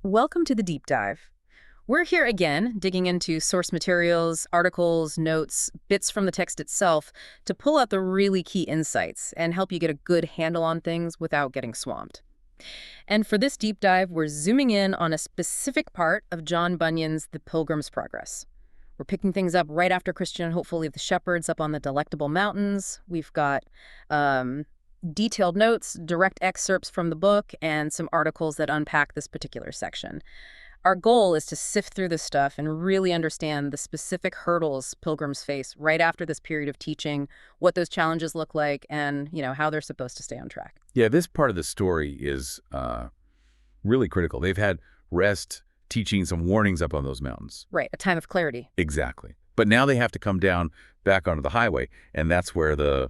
Welcome to the deep dive. We're here again, digging into source materials, articles, notes, bits from the text itself to pull out the really key insights and help you get a good handle on things without getting swamped. And for this deep dive, we're zooming in on a specific part of John Bunyan's The Pilgrim's Progress. We're picking things up right after Christian and hopefully the shepherds up on the Delectable Mountains. We've got detailed notes, direct excerpts from the book, and some articles that unpack this particular section. Our goal is to sift through this stuff and really understand the specific hurdles pilgrims face right after this period of teaching, what those challenges look like, and, how they're supposed to stay on track. Yeah, this part of the story is really critical. They've had rest, teaching, some warnings up on those mountains. Right, a time of clarity. Exactly. But now they have to come down back onto the highway, and that's where the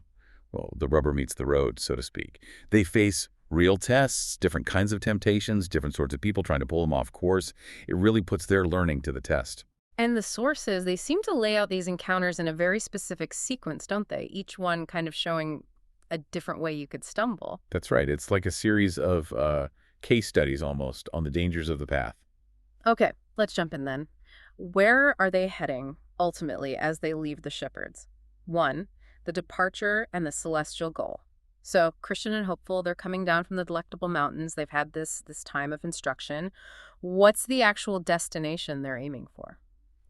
rubber meets the road, so to speak. They face real tests, different kinds of temptations, different sorts of people trying to pull them off course. It really puts their learning to the test. And the sources, they seem to lay out these encounters in a very specific sequence, don't they? Each one kind of showing a different way you could stumble. That's right. It's like a series of case studies almost on the dangers of the path. Okay, let's jump in then. Where are they heading, ultimately, as they leave the shepherds? 1, the departure and the celestial goal. So Christian and hopeful, they're coming down from the Delectable Mountains. They've had this time of instruction. What's the actual destination they're aiming for?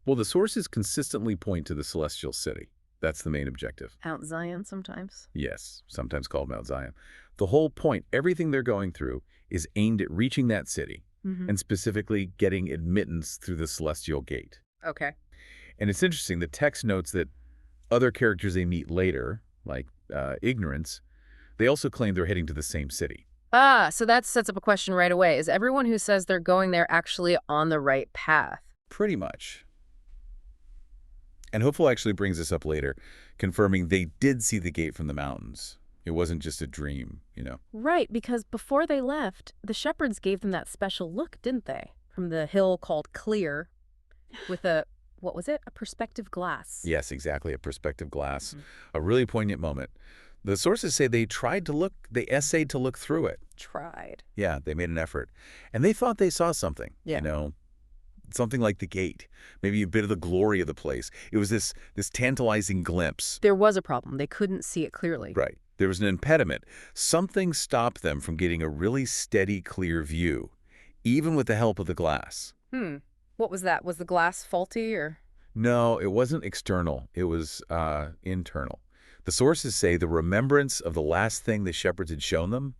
Well, the sources consistently point to the celestial city. That's the main objective. Mount Zion sometimes? Yes, sometimes called Mount Zion. The whole point, everything they're going through, is aimed at reaching that city, and specifically getting admittance through the celestial gate. Okay. And it's interesting, the text notes that other characters they meet later, like ignorance, they also claim they're heading to the same city. So that sets up a question right away. Is everyone who says they're going there actually on the right path? Pretty much. And Hopeful actually brings this up later, confirming they did see the gate from the mountains. It wasn't just a dream, Right, because before they left, the shepherds gave them that special look, didn't they? From the hill called Clear, with what was it? A perspective glass. Yes, exactly, a perspective glass. A really poignant moment. The sources say they essayed to look through it. Tried. Yeah, they made an effort. And they thought they saw something, Yeah. Something like the gate, maybe a bit of the glory of the place. It was this tantalizing glimpse. There was a problem. They couldn't see it clearly. Right. There was an impediment. Something stopped them from getting a really steady, clear view, even with the help of the glass. What was that? Was the glass faulty or? No, it wasn't external. It was internal. The sources say the remembrance of the last thing the shepherds had shown them,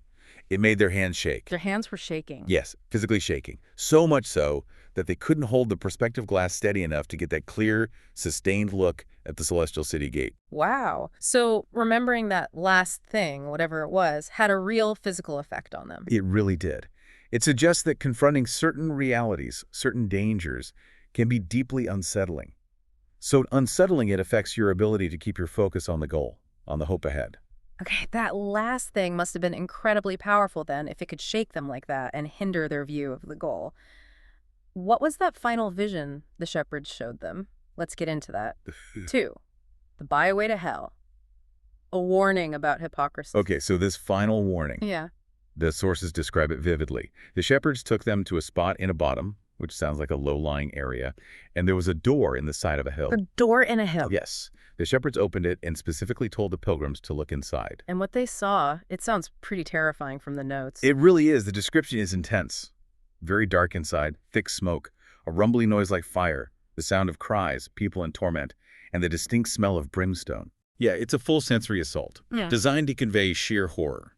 it made their hands shake. Their hands were shaking. Yes, physically shaking. So much so that they couldn't hold the perspective glass steady enough to get that clear, sustained look at the celestial city gate. Wow. So remembering that last thing, whatever it was, had a real physical effect on them. It really did. It suggests that confronting certain realities, certain dangers, can be deeply unsettling. So unsettling it affects your ability to keep your focus on the goal, on the hope ahead. Okay, that last thing must have been incredibly powerful then, if it could shake them like that and hinder their view of the goal. What was that final vision the shepherds showed them? Let's get into that. 2, the byway to hell. A warning about hypocrisy. Okay, so this final warning, Yeah. the sources describe it vividly. The shepherds took them to a spot in a bottom, which sounds like a low-lying area, and there was a door in the side of a hill. A door in a hill. Yes. The shepherds opened it and specifically told the pilgrims to look inside. And what they saw, it sounds pretty terrifying from the notes. It really is. The description is intense. Very dark inside, thick smoke, a rumbling noise like fire, the sound of cries, people in torment, and the distinct smell of brimstone. Yeah, it's a full sensory assault, designed to convey sheer horror.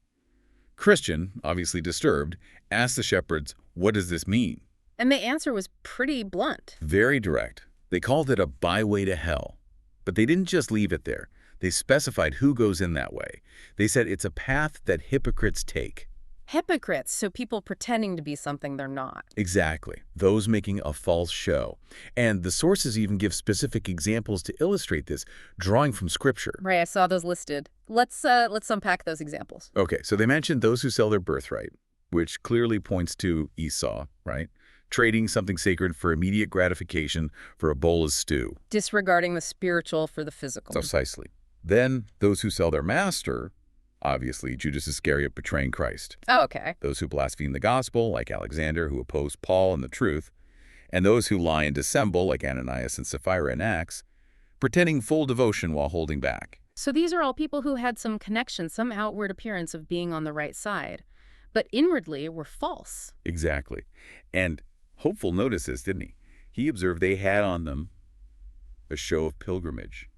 Christian, obviously disturbed, asked the shepherds, "What does this mean?" And the answer was pretty blunt. Very direct. They called it a byway to hell. But they didn't just leave it there. They specified who goes in that way. They said it's a path that hypocrites take. Hypocrites, so people pretending to be something they're not. Exactly. Those making a false show. And the sources even give specific examples to illustrate this, drawing from Scripture. Right, I saw those listed. Let's unpack those examples. Okay, so they mentioned those who sell their birthright, which clearly points to Esau, right? Trading something sacred for immediate gratification for a bowl of stew. Disregarding the spiritual for the physical. Precisely. Then those who sell their master, Obviously, Judas Iscariot betraying Christ. Oh, okay. Those who blaspheme the gospel, like Alexander, who oppose Paul and the truth, and those who lie and dissemble, like Ananias and Sapphira in Acts, pretending full devotion while holding back. So these are all people who had some connection, some outward appearance of being on the right side, but inwardly were false. Exactly. And Hopeful noticed this, didn't he? He observed they had on them a show of pilgrimage.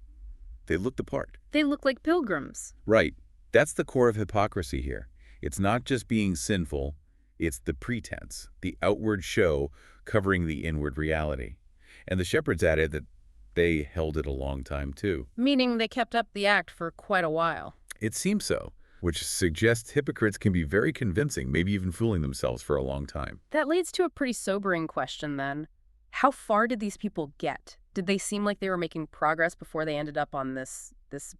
They looked the part. They look like pilgrims. Right. That's the core of hypocrisy here. It's not just being sinful, it's the pretense, the outward show covering the inward reality. And the shepherds added that they held it a long time too. Meaning they kept up the act for quite a while. It seems so, which suggests hypocrites can be very convincing, maybe even fooling themselves for a long time. That leads to a pretty sobering question then. How far did these people get? Did they seem like they were making progress before they ended up on this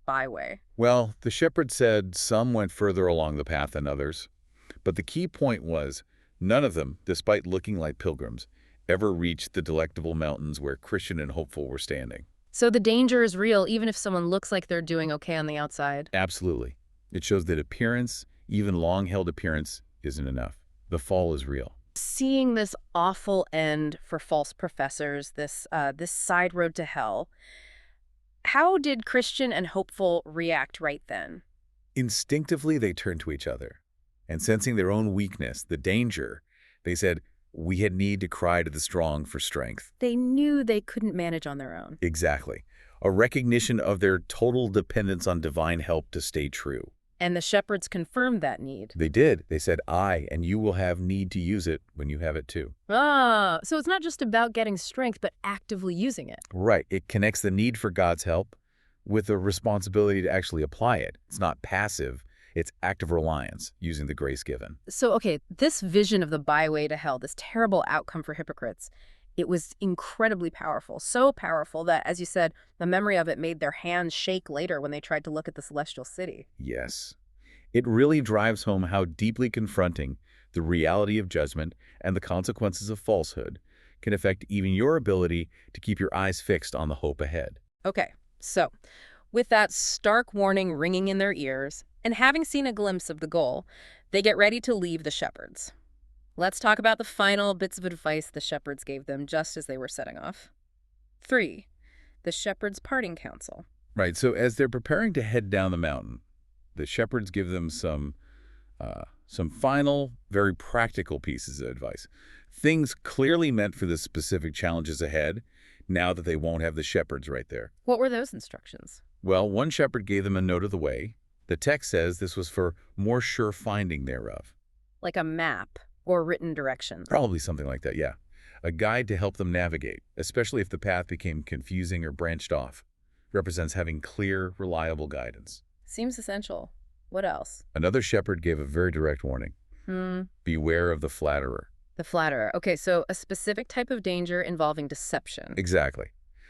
byway? Well, the shepherd said some went further along the path than others. But the key point was, none of them, despite looking like pilgrims, ever reached the Delectable Mountains where Christian and Hopeful were standing. So the danger is real even if someone looks like they're doing okay on the outside? Absolutely. It shows that appearance, even long-held appearance, isn't enough. The fall is real. Seeing this awful end for false professors, this side road to hell, how did Christian and Hopeful react right then? Instinctively, they turned to each other. And sensing their own weakness, the danger, they said, we had need to cry to the strong for strength. They knew they couldn't manage on their own. Exactly. A recognition of their total dependence on divine help to stay true. And the shepherds confirmed that need. They did. They said, and you will have need to use it when you have it too. Ah, so it's not just about getting strength, but actively using it. Right. It connects the need for God's help with the responsibility to actually apply it. It's not passive. It's active reliance, using the grace given. So, okay, this vision of the byway to hell, this terrible outcome for hypocrites, it was incredibly powerful. So powerful that, as you said, the memory of it made their hands shake later when they tried to look at the celestial city. Yes. It really drives home how deeply confronting the reality of judgment and the consequences of falsehood can affect even your ability to keep your eyes fixed on the hope ahead. Okay, so with that stark warning ringing in their ears, and having seen a glimpse of the goal, they get ready to leave the shepherds. Let's talk about the final bits of advice the shepherds gave them just as they were setting off. 3. The shepherds' parting counsel. Right, so as they're preparing to head down the mountain, the shepherds give them some final, very practical pieces of advice. Things clearly meant for the specific challenges ahead, now that they won't have the shepherds right there. What were those instructions? Well, one shepherd gave them a note of the way. The text says this was for more sure finding thereof. Like a map or written directions. Probably something like that, yeah. A guide to help them navigate, especially if the path became confusing or branched off. Represents having clear, reliable guidance. Seems essential. What else? Another shepherd gave a very direct warning. Beware of the flatterer. The flatterer. Okay, so a specific type of danger involving deception. Exactly.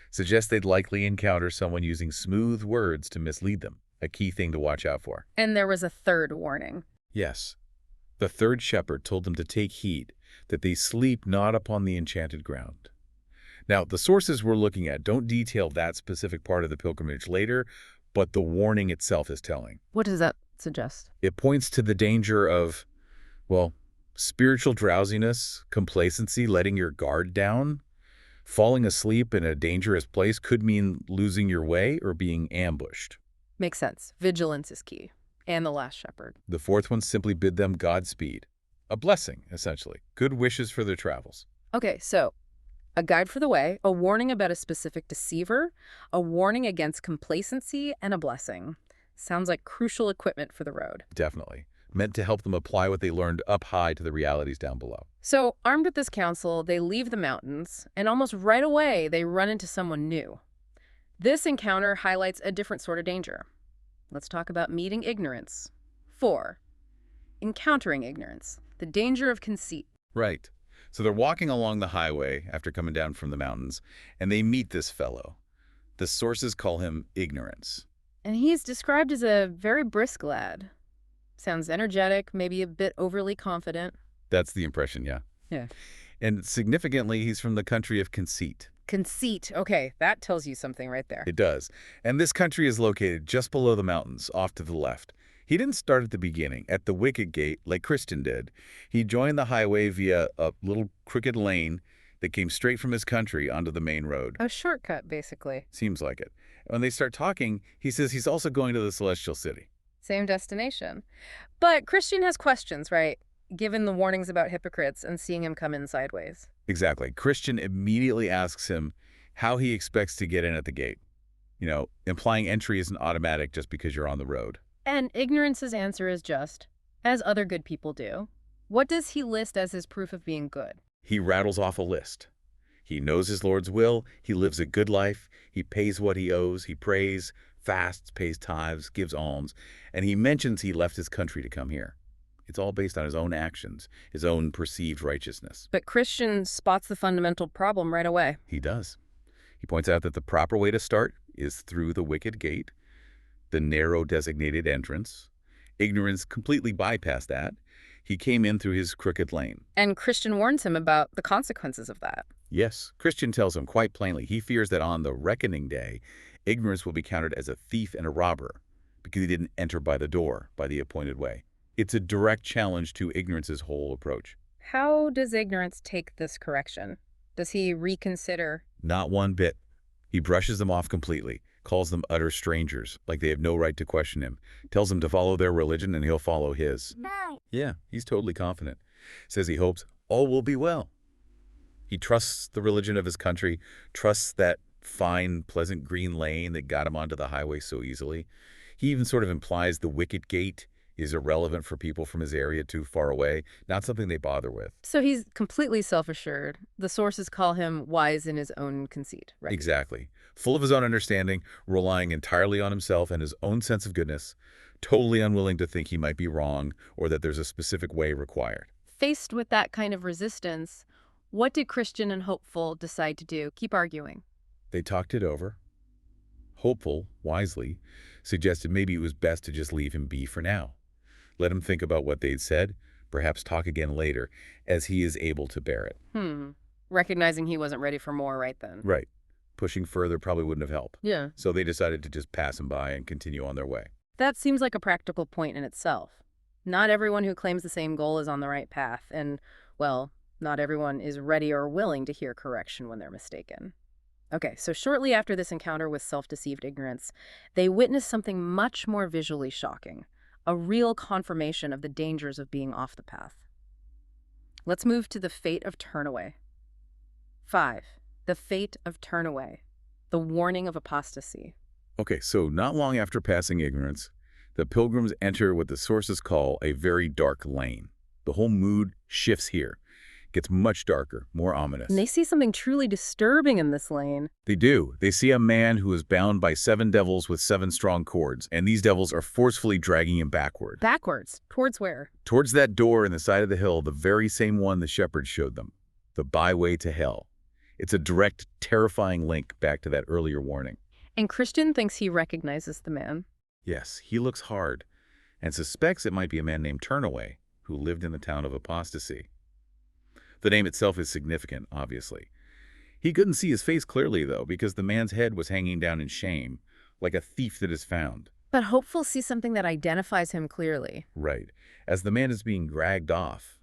Suggests they'd likely encounter someone using smooth words to mislead them. A key thing to watch out for. And there was a third warning. Yes. The third shepherd told them to take heed, that they sleep not upon the enchanted ground. Now, the sources we're looking at don't detail that specific part of the pilgrimage later, but the warning itself is telling. What does that suggest? It points to the danger of, well, spiritual drowsiness, complacency, letting your guard down. Falling asleep in a dangerous place could mean losing your way or being ambushed. Makes sense. Vigilance is key. And the last shepherd. The fourth one simply bid them Godspeed. A blessing, essentially. Good wishes for their travels. Okay, so a guide for the way, a warning about a specific deceiver, a warning against complacency, and a blessing. Sounds like crucial equipment for the road. Definitely. Meant to help them apply what they learned up high to the realities down below. So, armed with this counsel, they leave the mountains, and almost right away, they run into someone new. This encounter highlights a different sort of danger. Let's talk about meeting ignorance. 4. Encountering ignorance. The danger of conceit. Right. So they're walking along the highway after coming down from the mountains, and they meet this fellow. The sources call him Ignorance. And he's described as a very brisk lad. Sounds energetic, maybe a bit overly confident. That's the impression, yeah. Yeah. And significantly, he's from the country of Conceit. Conceit. Okay, that tells you something right there. It does. And this country is located just below the mountains, off to the left. He didn't start at the beginning, at the wicket gate, like Christian did. He joined the highway via a little crooked lane that came straight from his country onto the main road. A shortcut, basically. Seems like it. When they start talking, he says he's also going to the Celestial City. Same destination. But Christian has questions, right? Given the warnings about hypocrites and seeing him come in sideways. Exactly. Christian immediately asks him how he expects to get in at the gate. You know, implying entry isn't automatic just because you're on the road. And Ignorance's answer is just, as other good people do. What does he list as his proof of being good? He rattles off a list. He knows his Lord's will, he lives a good life, he pays what he owes, he prays, fasts, pays tithes, gives alms, and he mentions he left his country to come here. It's all based on his own actions, his own perceived righteousness. But Christian spots the fundamental problem right away. He does. He points out that the proper way to start is through the wicket gate, the narrow designated entrance. Ignorance completely bypassed that. He came in through his crooked lane. And Christian warns him about the consequences of that. Yes, Christian tells him quite plainly he fears that on the reckoning day, ignorance will be counted as a thief and a robber because he didn't enter by the door, by the appointed way. It's a direct challenge to ignorance's whole approach. How does Ignorance take this correction? Does he reconsider? Not one bit. He brushes them off completely, calls them utter strangers, like they have no right to question him, tells them to follow their religion and he'll follow his. Yeah, he's totally confident. Says he hopes all will be well. He trusts the religion of his country, trusts that fine, pleasant green lane that got him onto the highway so easily. He even sort of implies the wicket gate is irrelevant for people from his area too far away, not something they bother with. So he's completely self-assured. The sources call him wise in his own conceit, right? Exactly. Full of his own understanding, relying entirely on himself and his own sense of goodness, totally unwilling to think he might be wrong or that there's a specific way required. Faced with that kind of resistance, what did Christian and Hopeful decide to do? Keep arguing. They talked it over. Hopeful, wisely, suggested maybe it was best to just leave him be for now. Let him think about what they'd said, perhaps talk again later, as he is able to bear it. Recognizing he wasn't ready for more right then. Right. Pushing further probably wouldn't have helped. Yeah. So they decided to just pass him by and continue on their way. That seems like a practical point in itself. Not everyone who claims the same goal is on the right path, and, well, not everyone is ready or willing to hear correction when they're mistaken. Okay, so shortly after this encounter with self-deceived ignorance, they witness something much more visually shocking. A real confirmation of the dangers of being off the path. Let's move to the fate of Turnaway. 5. The fate of Turnaway. The warning of apostasy. Okay, so not long after passing ignorance, the pilgrims enter what the sources call a very dark lane. The whole mood shifts here. Gets much darker, more ominous. And they see something truly disturbing in this lane. They do. They see a man who is bound by 7 devils with 7 strong cords, and these devils are forcefully dragging him backward. Backwards? Towards where? Towards that door in the side of the hill, the very same one the shepherds showed them. The byway to hell. It's a direct, terrifying link back to that earlier warning. And Christian thinks he recognizes the man. Yes, he looks hard, and suspects it might be a man named Turnaway, who lived in the town of Apostasy. The name itself is significant, obviously. He couldn't see his face clearly, though, because the man's head was hanging down in shame, like a thief that is found. But Hopeful sees something that identifies him clearly. Right. As the man is being dragged off,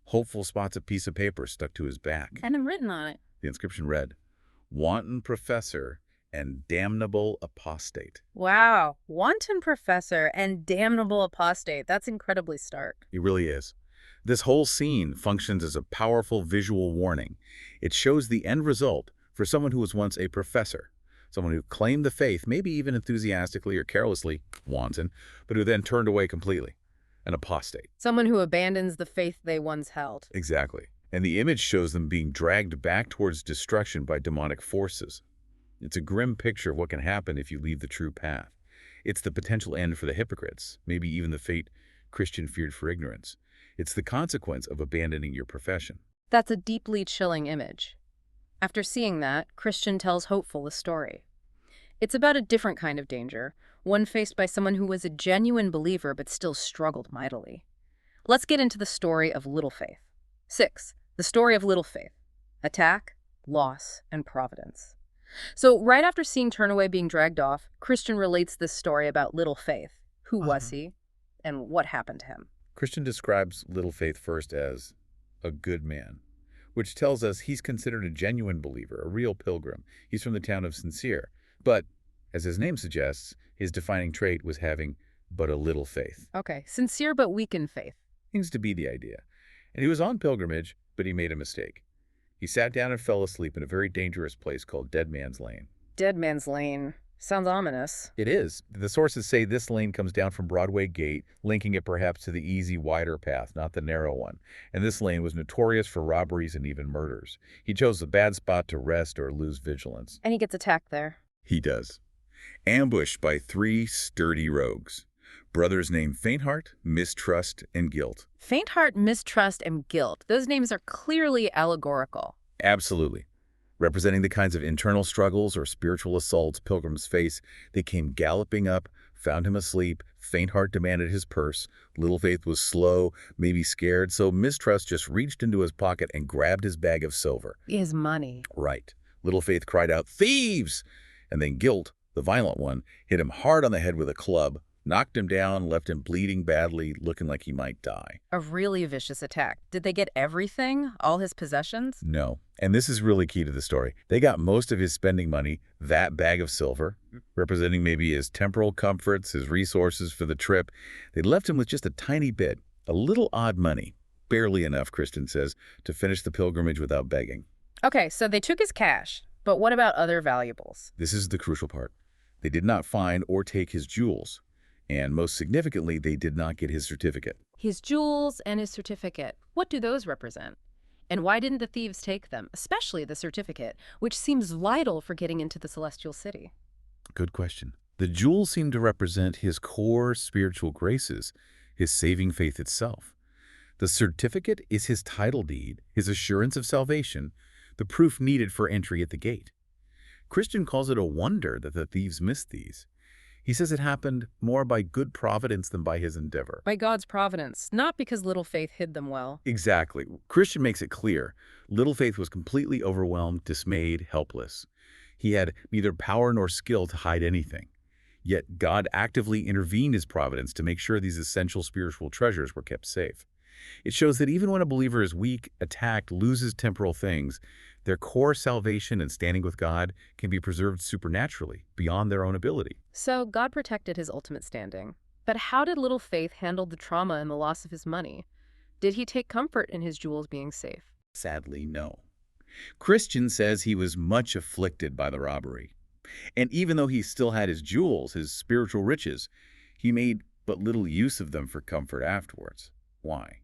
Hopeful spots a piece of paper stuck to his back. And written on it. The inscription read, "Wanton professor and damnable apostate." Wow. Wanton professor and damnable apostate. That's incredibly stark. It really is. This whole scene functions as a powerful visual warning. It shows the end result for someone who was once a professor, someone who claimed the faith, maybe even enthusiastically or carelessly, wanton, but who then turned away completely, an apostate. Someone who abandons the faith they once held. Exactly. And the image shows them being dragged back towards destruction by demonic forces. It's a grim picture of what can happen if you leave the true path. It's the potential end for the hypocrites, maybe even the fate Christian feared for ignorance. It's the consequence of abandoning your profession. That's a deeply chilling image. After seeing that, Christian tells Hopeful a story. It's about a different kind of danger, one faced by someone who was a genuine believer but still struggled mightily. Let's get into the story of Little Faith. 6. The story of Little Faith. Attack, loss, and providence. So right after seeing Turnaway being dragged off, Christian relates this story about Little Faith. Who was he? And what happened to him? Christian describes little faith first as a good man, which tells us he's considered a genuine believer, a real pilgrim. He's from the town of Sincere. But, as his name suggests, his defining trait was having but a little faith. Okay, sincere but weak in faith. Seems to be the idea. And he was on pilgrimage, but he made a mistake. He sat down and fell asleep in a very dangerous place called Dead Man's Lane. Dead Man's Lane. Sounds ominous. It is. The sources say this lane comes down from Broadway Gate, linking it perhaps to the easy, wider path, not the narrow one. And this lane was notorious for robberies and even murders. He chose a bad spot to rest or lose vigilance. And he gets attacked there. He does. Ambushed by 3 sturdy rogues. Brothers named Faintheart, Mistrust, and Guilt. Faintheart, Mistrust, and Guilt. Those names are clearly allegorical. Absolutely. Representing the kinds of internal struggles or spiritual assaults pilgrims face, they came galloping up, found him asleep. Faintheart demanded his purse. Little Faith was slow, maybe scared, so Mistrust just reached into his pocket and grabbed his bag of silver. His money. Right. Little Faith cried out, "Thieves!" And then Guilt, the violent one, hit him hard on the head with a club, knocked him down, left him bleeding badly, looking like he might die. A really vicious attack. Did they get everything? All his possessions? No. And this is really key to the story. They got most of his spending money, that bag of silver, representing maybe his temporal comforts, his resources for the trip. They left him with just a tiny bit, a little odd money, barely enough, Kristen says, to finish the pilgrimage without begging. Okay, so they took his cash, but what about other valuables? This is the crucial part. They did not find or take his jewels. And most significantly, they did not get his certificate. His jewels and his certificate. What do those represent? And why didn't the thieves take them, especially the certificate, which seems vital for getting into the celestial city? Good question. The jewels seem to represent his core spiritual graces, his saving faith itself. The certificate is his title deed, his assurance of salvation, the proof needed for entry at the gate. Christian calls it a wonder that the thieves missed these. He says it happened more by good providence than by his endeavor. By God's providence, not because Little Faith hid them well. Exactly. Christian makes it clear. Little Faith was completely overwhelmed, dismayed, helpless. He had neither power nor skill to hide anything. Yet God actively intervened his providence to make sure these essential spiritual treasures were kept safe. It shows that even when a believer is weak, attacked, loses temporal things, their core salvation and standing with God can be preserved supernaturally, beyond their own ability. So God protected his ultimate standing. But how did Little Faith handle the trauma and the loss of his money? Did he take comfort in his jewels being safe? Sadly, no. Christian says he was much afflicted by the robbery. And even though he still had his jewels, his spiritual riches, he made but little use of them for comfort afterwards. Why?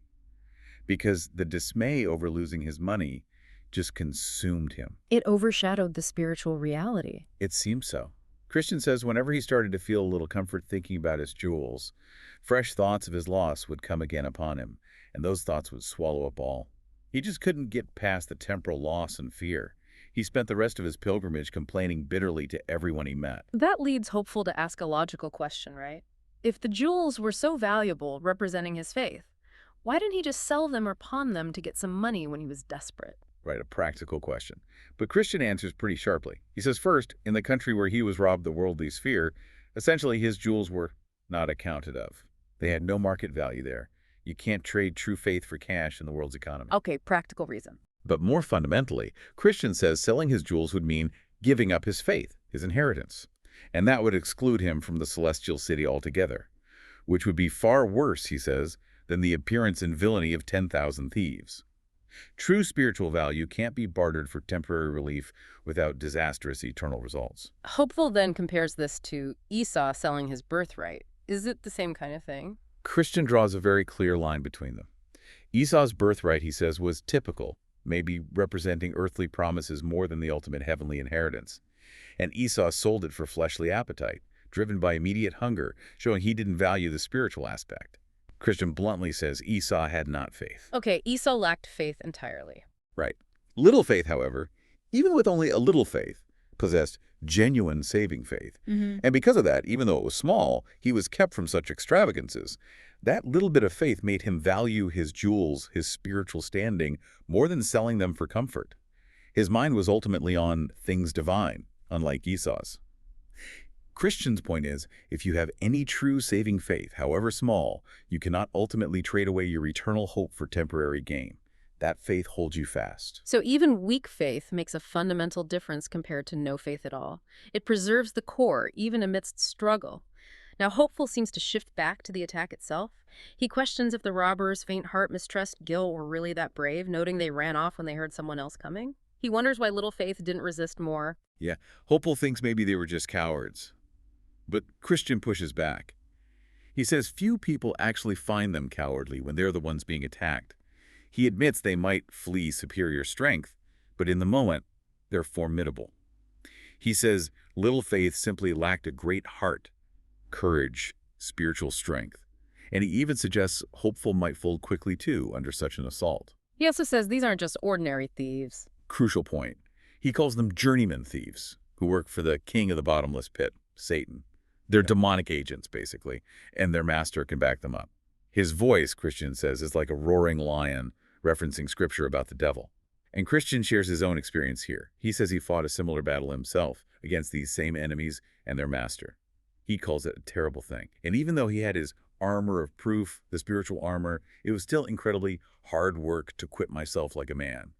Because the dismay over losing his money just consumed him. It overshadowed the spiritual reality. It seems so. Christian says whenever he started to feel a little comfort thinking about his jewels, fresh thoughts of his loss would come again upon him, and those thoughts would swallow up all. He just couldn't get past the temporal loss and fear. He spent the rest of his pilgrimage complaining bitterly to everyone he met. That leads hopeful to ask a logical question, right? If the jewels were so valuable, representing his faith, why didn't he just sell them or pawn them to get some money when he was desperate? Right, a practical question. But Christian answers pretty sharply. He says, first, in the country where he was robbed the worldly sphere, essentially his jewels were not accounted of. They had no market value there. You can't trade true faith for cash in the world's economy. Okay, practical reason. But more fundamentally, Christian says selling his jewels would mean giving up his faith, his inheritance. And that would exclude him from the celestial city altogether, which would be far worse, he says, than the appearance and villainy of 10,000 thieves. True spiritual value can't be bartered for temporary relief without disastrous eternal results. Hopeful then compares this to Esau selling his birthright. Is it the same kind of thing? Christian draws a very clear line between them. Esau's birthright, he says, was typical, maybe representing earthly promises more than the ultimate heavenly inheritance. And Esau sold it for fleshly appetite, driven by immediate hunger, showing he didn't value the spiritual aspect. Christian bluntly says Esau had not faith. Okay, Esau lacked faith entirely. Right. Little Faith, however, even with only a little faith, possessed genuine saving faith. And because of that, even though it was small, he was kept from such extravagances. That little bit of faith made him value his jewels, his spiritual standing, more than selling them for comfort. His mind was ultimately on things divine, unlike Esau's. Christian's point is, if you have any true saving faith, however small, you cannot ultimately trade away your eternal hope for temporary gain. That faith holds you fast. So even weak faith makes a fundamental difference compared to no faith at all. It preserves the core, even amidst struggle. Now, Hopeful seems to shift back to the attack itself. He questions if the robbers' faint heart, mistrust, guilt were really that brave, noting they ran off when they heard someone else coming. He wonders why Little Faith didn't resist more. Yeah, Hopeful thinks maybe they were just cowards. But Christian pushes back. He says few people actually find them cowardly when they're the ones being attacked. He admits they might flee superior strength, but in the moment, they're formidable. He says Little Faith simply lacked a great heart, courage, spiritual strength. And he even suggests Hopeful might fold quickly too under such an assault. He also says these aren't just ordinary thieves. Crucial point. He calls them journeyman thieves who work for the king of the bottomless pit, Satan. They're demonic agents, basically, and their master can back them up. His voice, Christian says, is like a roaring lion, referencing scripture about the devil. And Christian shares his own experience here. He says he fought a similar battle himself against these same enemies and their master. He calls it a terrible thing. And even though he had his armor of proof, the spiritual armor, it was still incredibly hard work to quit myself like a man.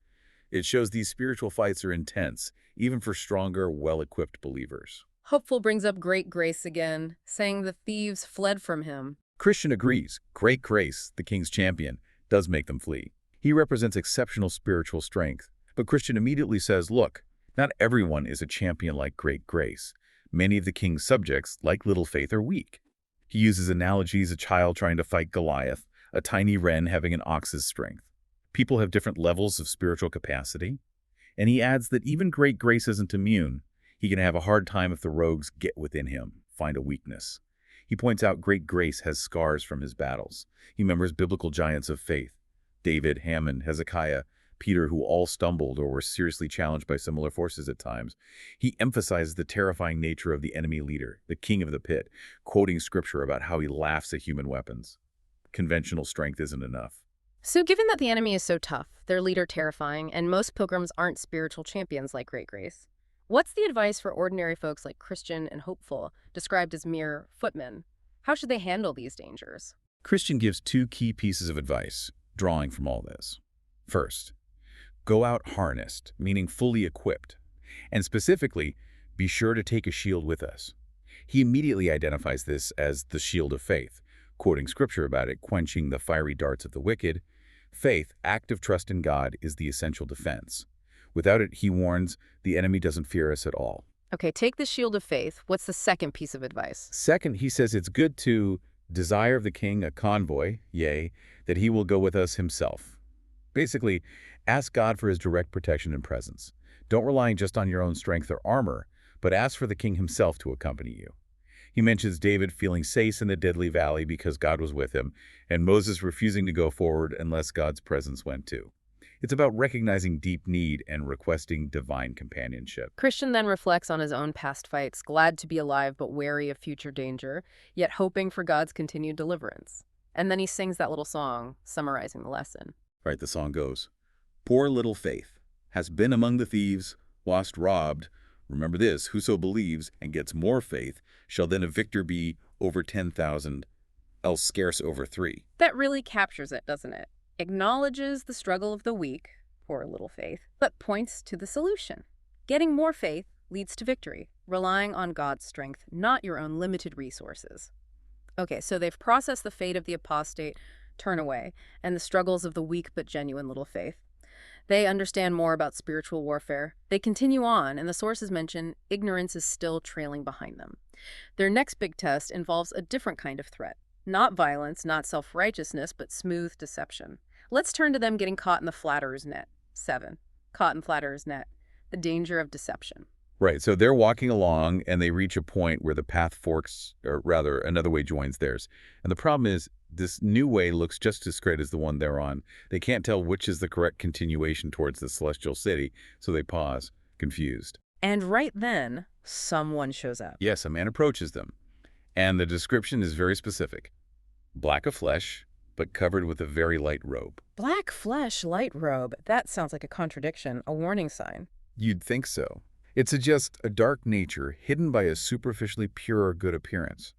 It shows these spiritual fights are intense, even for stronger, well-equipped believers. Hopeful brings up great grace again, saying the thieves fled from him. Christian agrees. Great grace, the king's champion, does make them flee. He represents exceptional spiritual strength. But Christian immediately says, look, not everyone is a champion like great grace. Many of the king's subjects, like Little Faith, are weak. He uses analogies: a child trying to fight Goliath, a tiny wren having an ox's strength. People have different levels of spiritual capacity. And he adds that even great grace isn't immune. He can have a hard time if the rogues get within him, find a weakness. He points out great grace has scars from his battles. He remembers biblical giants of faith: David, Haman, Hezekiah, Peter, who all stumbled or were seriously challenged by similar forces at times. He emphasizes the terrifying nature of the enemy leader, the king of the pit, quoting scripture about how he laughs at human weapons. Conventional strength isn't enough. So given that the enemy is so tough, their leader terrifying, and most pilgrims aren't spiritual champions like Great Grace, what's the advice for ordinary folks like Christian and Hopeful, described as mere footmen? How should they handle these dangers? Christian gives two key pieces of advice, drawing from all this. First, go out harnessed, meaning fully equipped. And specifically, be sure to take a shield with us. He immediately identifies this as the shield of faith, quoting scripture about it quenching the fiery darts of the wicked. Faith, active trust in God, is the essential defense. Without it, he warns, the enemy doesn't fear us at all. Okay, take the shield of faith. What's the second piece of advice? Second, he says it's good to desire of the king a convoy, yea, that he will go with us himself. Basically, ask God for his direct protection and presence. Don't rely just on your own strength or armor, but ask for the king himself to accompany you. He mentions David feeling safe in the deadly valley because God was with him, and Moses refusing to go forward unless God's presence went too. It's about recognizing deep need and requesting divine companionship. Christian then reflects on his own past fights, glad to be alive but wary of future danger, yet hoping for God's continued deliverance. And then he sings that little song, summarizing the lesson. Right, the song goes, "Poor little faith has been among the thieves, whilst robbed. Remember this, whoso believes and gets more faith shall then a victor be over 10,000, else scarce over 3. That really captures it, doesn't it? Acknowledges the struggle of the weak, poor little faith, but points to the solution. Getting more faith leads to victory, relying on God's strength, not your own limited resources. Okay, so they've processed the fate of the apostate turnaway and the struggles of the weak but genuine little faith. They understand more about spiritual warfare. They continue on, and the sources mention ignorance is still trailing behind them. Their next big test involves a different kind of threat. Not violence, not self-righteousness, but smooth deception. Let's turn to them getting caught in the flatterer's net. 7. Caught in flatterer's net. The danger of deception. Right, so they're walking along and they reach a point where the path forks, or rather another way joins theirs. And the problem is this new way looks just as straight as the one they're on. They can't tell which is the correct continuation towards the celestial city, so they pause, confused. And right then, someone shows up. Yes, a man approaches them. And the description is very specific. Black of flesh, but covered with a very light robe. Black flesh, light robe. That sounds like a contradiction, a warning sign. You'd think so. It suggests a dark nature hidden by a superficially pure good appearance.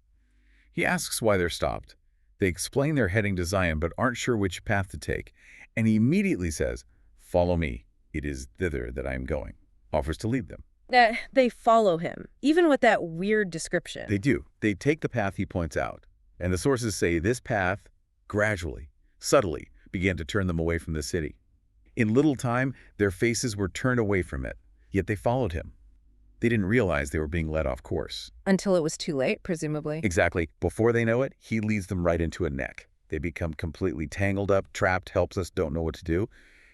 He asks why they're stopped. They explain they're heading to Zion but aren't sure which path to take, and he immediately says, "Follow me. It is thither that I am going." Offers to lead them. That they follow him, even with that weird description. They do. They take the path he points out. And the sources say this path, gradually, subtly, began to turn them away from the city. In little time, their faces were turned away from it, yet they followed him. They didn't realize they were being led off course. Until it was too late, presumably. Exactly. Before they know it, he leads them right into a neck. They become completely tangled up, trapped, helpless, don't know what to do.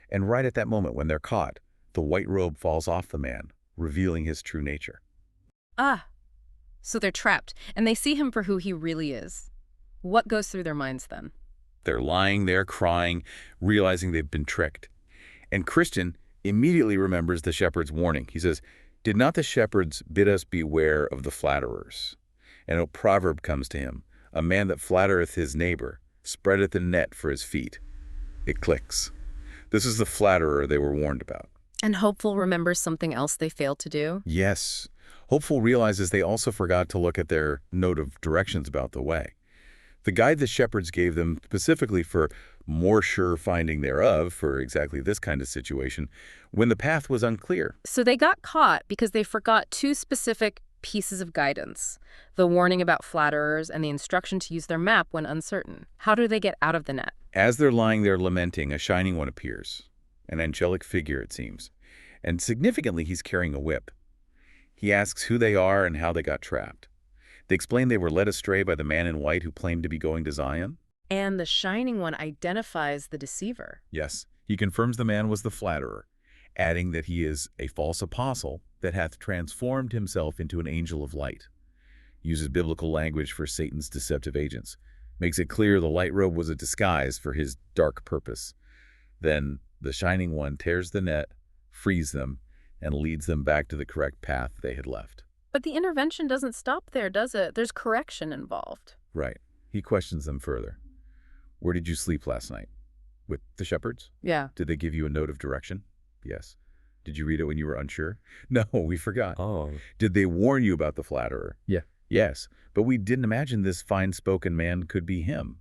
And right at that moment when they're caught, the white robe falls off the man, revealing his true nature. Ah, so they're trapped, and they see him for who he really is. What goes through their minds then? They're lying there, crying, realizing they've been tricked. And Christian immediately remembers the shepherd's warning. He says, "Did not the shepherds bid us beware of the flatterers?" And a proverb comes to him, "A man that flattereth his neighbor spreadeth a net for his feet." It clicks. This is the flatterer they were warned about. And Hopeful remembers something else they failed to do? Yes. Hopeful realizes they also forgot to look at their note of directions about the way. The guide the shepherds gave them specifically for more sure finding thereof, for exactly this kind of situation, when the path was unclear. So they got caught because they forgot two specific pieces of guidance: the warning about flatterers and the instruction to use their map when uncertain. How do they get out of the net? As they're lying there lamenting, a shining one appears, an angelic figure it seems, and significantly he's carrying a whip. He asks who they are and how they got trapped. They explain they were led astray by the man in white who claimed to be going to Zion. And the Shining One identifies the deceiver. Yes, he confirms the man was the flatterer, adding that he is a false apostle that hath transformed himself into an angel of light. Uses biblical language for Satan's deceptive agents. Makes it clear the light robe was a disguise for his dark purpose. Then the Shining One tears the net, frees them, and leads them back to the correct path they had left. But the intervention doesn't stop there, does it? There's correction involved. Right. He questions them further. Where did you sleep last night? With the shepherds? Yeah. Did they give you a note of direction? Yes. Did you read it when you were unsure? No, we forgot. Oh. Did they warn you about the flatterer? Yeah. Yes, but we didn't imagine this fine-spoken man could be him.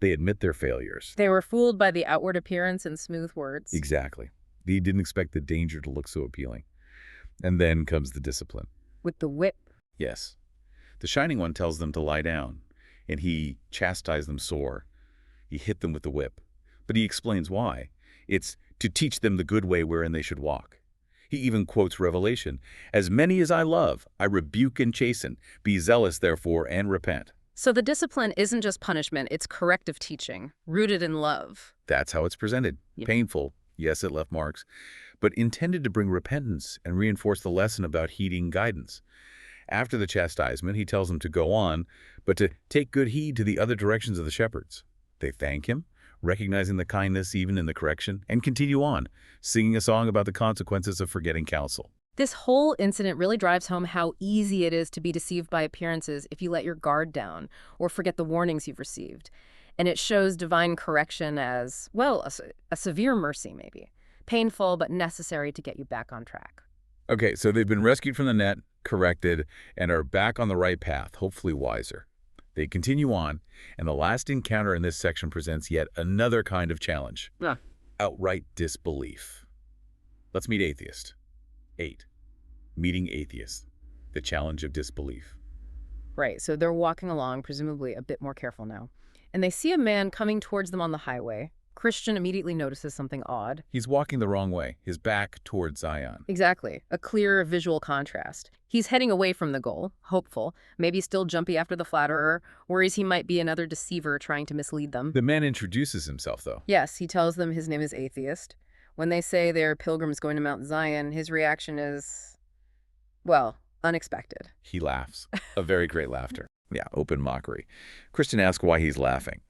They admit their failures. They were fooled by the outward appearance and smooth words. Exactly. He didn't expect the danger to look so appealing. And then comes the discipline. With the whip. Yes. The Shining One tells them to lie down, and he chastised them sore. He hit them with the whip. But he explains why. It's to teach them the good way wherein they should walk. He even quotes Revelation, "As many as I love, I rebuke and chasten. Be zealous, therefore, and repent." So the discipline isn't just punishment, it's corrective teaching, rooted in love. That's how it's presented. Yeah. Painful. Yes, it left marks. But intended to bring repentance and reinforce the lesson about heeding guidance. After the chastisement, he tells them to go on, but to take good heed to the other directions of the shepherds. They thank him, recognizing the kindness even in the correction, and continue on, singing a song about the consequences of forgetting counsel. This whole incident really drives home how easy it is to be deceived by appearances if you let your guard down or forget the warnings you've received. And it shows divine correction as, well, a severe mercy maybe. Painful but necessary to get you back on track. Okay, so they've been rescued from the net, corrected, and are back on the right path, hopefully wiser. They continue on, and the last encounter in this section presents yet another kind of challenge. Yeah. Outright disbelief. Let's meet atheist. 8. Meeting atheist. The challenge of disbelief. Right, so they're walking along, presumably a bit more careful now. And they see a man coming towards them on the highway. Christian immediately notices something odd. He's walking the wrong way, his back towards Zion. Exactly. A clear visual contrast. He's heading away from the goal, hopeful, maybe still jumpy after the flatterer, worries he might be another deceiver trying to mislead them. The man introduces himself, though. Yes, he tells them his name is Atheist. When they say they're pilgrims going to Mount Zion, his reaction is, well, unexpected. He laughs. A very great laughter. Yeah, open mockery. Christian asks why he's laughing.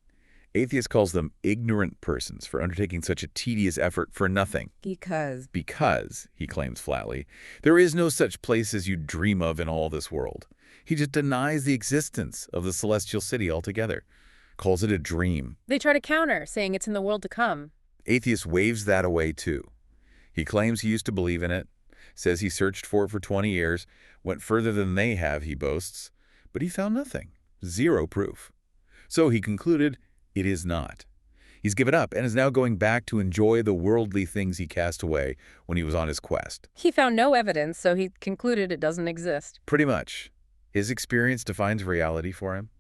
Atheist calls them ignorant persons for undertaking such a tedious effort for nothing. Because, he claims flatly, there is no such place as you dream of in all this world. He just denies the existence of the celestial city altogether. Calls it a dream. They try to counter, saying it's in the world to come. Atheist waves that away too. He claims he used to believe in it, Says he searched for it for 20 years, went further than they have, he boasts, but he found nothing. Zero proof. So he concluded it is not. He's given up and is now going back to enjoy the worldly things he cast away when he was on his quest. He found no evidence, so he concluded it doesn't exist. Pretty much. His experience defines reality for him.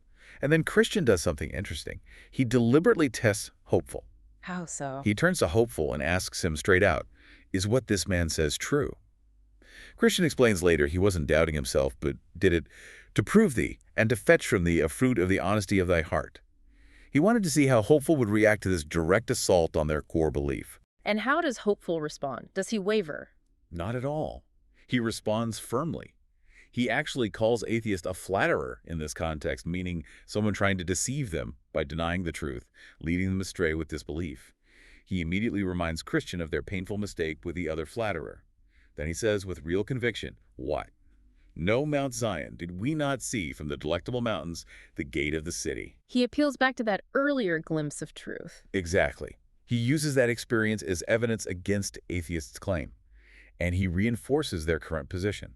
And then Christian does something interesting. He deliberately tests hopeful. How so? He turns to hopeful and asks him straight out, is what this man says true? Christian explains later he wasn't doubting himself, but did it to prove thee and to fetch from thee a fruit of the honesty of thy heart. He wanted to see how hopeful would react to this direct assault on their core belief. And how does hopeful respond? Does he waver? Not at all. He responds firmly. He actually calls atheist a flatterer in this context, meaning someone trying to deceive them by denying the truth, leading them astray with disbelief. He immediately reminds Christian of their painful mistake with the other flatterer. Then he says with real conviction, what? No Mount Zion did we not see from the Delectable Mountains the gate of the city. He appeals back to that earlier glimpse of truth. Exactly. He uses that experience as evidence against atheists' claim, and he reinforces their current position.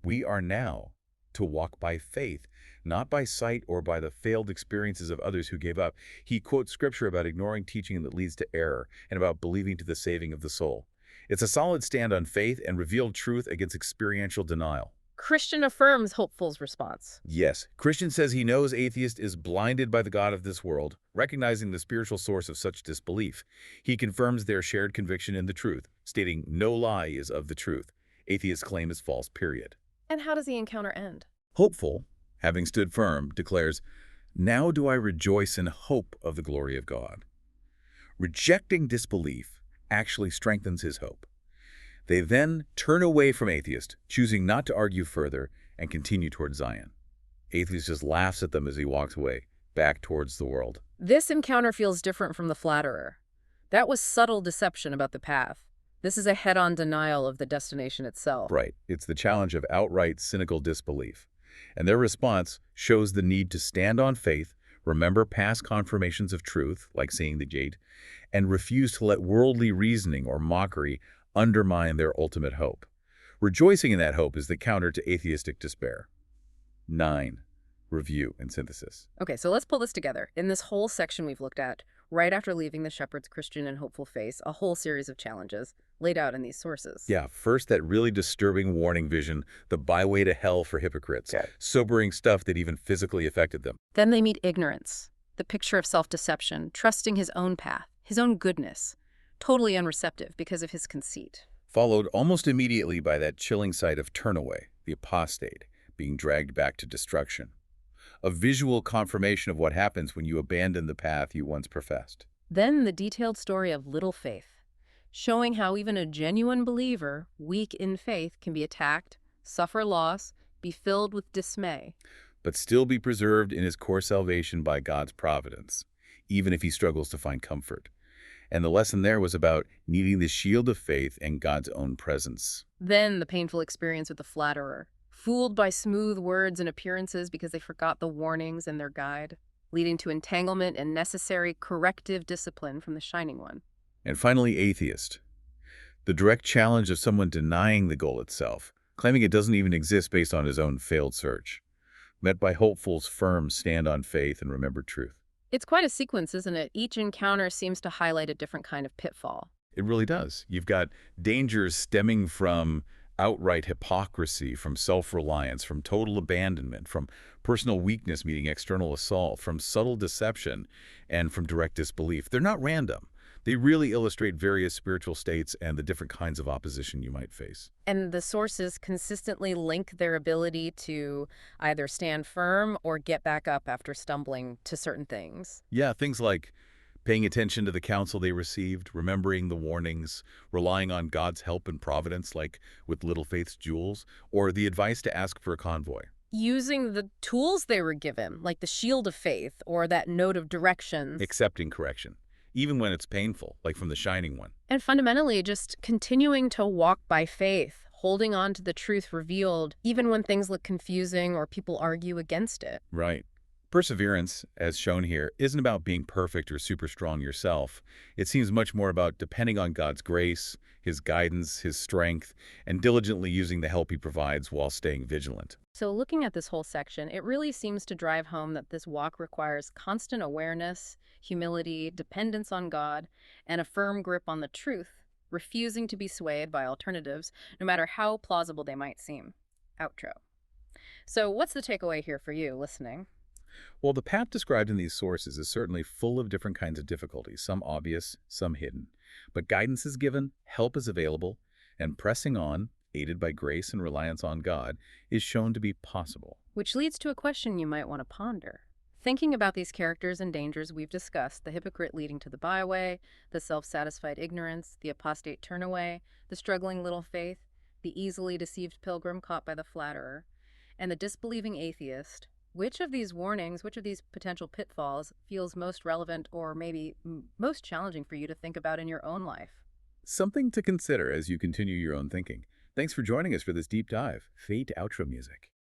We are now to walk by faith, not by sight or by the failed experiences of others who gave up. He quotes scripture about ignoring teaching that leads to error and about believing to the saving of the soul. It's a solid stand on faith and revealed truth against experiential denial. Christian affirms hopeful's response. Yes, Christian says he knows atheist is blinded by the God of this world, recognizing the spiritual source of such disbelief. He confirms their shared conviction in the truth, stating no lie is of the truth. Atheist's claim is false, period. And how does the encounter end? Hopeful, having stood firm, declares, now do I rejoice in hope of the glory of God. Rejecting disbelief actually strengthens his hope. They then turn away from atheist, choosing not to argue further, and continue toward Zion. Atheist just laughs at them as he walks away, back towards the world. This encounter feels different from the flatterer. That was subtle deception about the path. This is a head-on denial of the destination itself. Right. It's the challenge of outright cynical disbelief. And their response shows the need to stand on faith, remember past confirmations of truth, like seeing the gate, and refuse to let worldly reasoning or mockery undermine their ultimate hope. Rejoicing in that hope is the counter to atheistic despair. 9. Review and synthesis. Okay, so let's pull this together. In this whole section we've looked at, right after leaving the shepherd's Christian and hopeful face, a whole series of challenges laid out in these sources. Yeah, first that really disturbing warning vision, the byway to hell for hypocrites. Okay. Sobering stuff that even physically affected them. Then they meet ignorance, the picture of self-deception, trusting his own path, his own goodness, totally unreceptive because of his conceit. Followed almost immediately by that chilling sight of turnaway, the apostate, being dragged back to destruction. A visual confirmation of what happens when you abandon the path you once professed. Then the detailed story of little faith, showing how even a genuine believer, weak in faith, can be attacked, suffer loss, be filled with dismay, but still be preserved in his core salvation by God's providence, even if he struggles to find comfort. And the lesson there was about needing the shield of faith and God's own presence. Then the painful experience with the flatterer, fooled by smooth words and appearances because they forgot the warnings and their guide, leading to entanglement and necessary corrective discipline from the Shining One. And finally, atheist. The direct challenge of someone denying the goal itself, claiming it doesn't even exist based on his own failed search. Met by hopeful's firm stand on faith and remember truth. It's quite a sequence, isn't it? Each encounter seems to highlight a different kind of pitfall. It really does. You've got dangers stemming from outright hypocrisy, from self-reliance, from total abandonment, from personal weakness meeting external assault, from subtle deception, and from direct disbelief. They're not random. They really illustrate various spiritual states and the different kinds of opposition you might face. And the sources consistently link their ability to either stand firm or get back up after stumbling to certain things. Yeah, things like paying attention to the counsel they received, remembering the warnings, relying on God's help and providence, like with Little Faith's jewels, or the advice to ask for a convoy. Using the tools they were given, like the shield of faith or that note of directions. Accepting correction, even when it's painful, like from the Shining One. And fundamentally, just continuing to walk by faith, holding on to the truth revealed, even when things look confusing or people argue against it. Right. Perseverance, as shown here, isn't about being perfect or super strong yourself. It seems much more about depending on God's grace, His guidance, His strength, and diligently using the help He provides while staying vigilant. So looking at this whole section, it really seems to drive home that this walk requires constant awareness, humility, dependence on God, and a firm grip on the truth, refusing to be swayed by alternatives, no matter how plausible they might seem. Outro. So what's the takeaway here for you listening? Well, the path described in these sources is certainly full of different kinds of difficulties, some obvious, some hidden. But guidance is given, help is available, and pressing on, aided by grace and reliance on God, is shown to be possible. Which leads to a question you might want to ponder. Thinking about these characters and dangers we've discussed, the hypocrite leading to the byway, the self-satisfied ignorance, the apostate turnaway, the struggling little faith, the easily deceived pilgrim caught by the flatterer, and the disbelieving atheist, which of these warnings, which of these potential pitfalls feels most relevant or maybe most challenging for you to think about in your own life? Something to consider as you continue your own thinking. Thanks for joining us for this deep dive. Fade to outro music.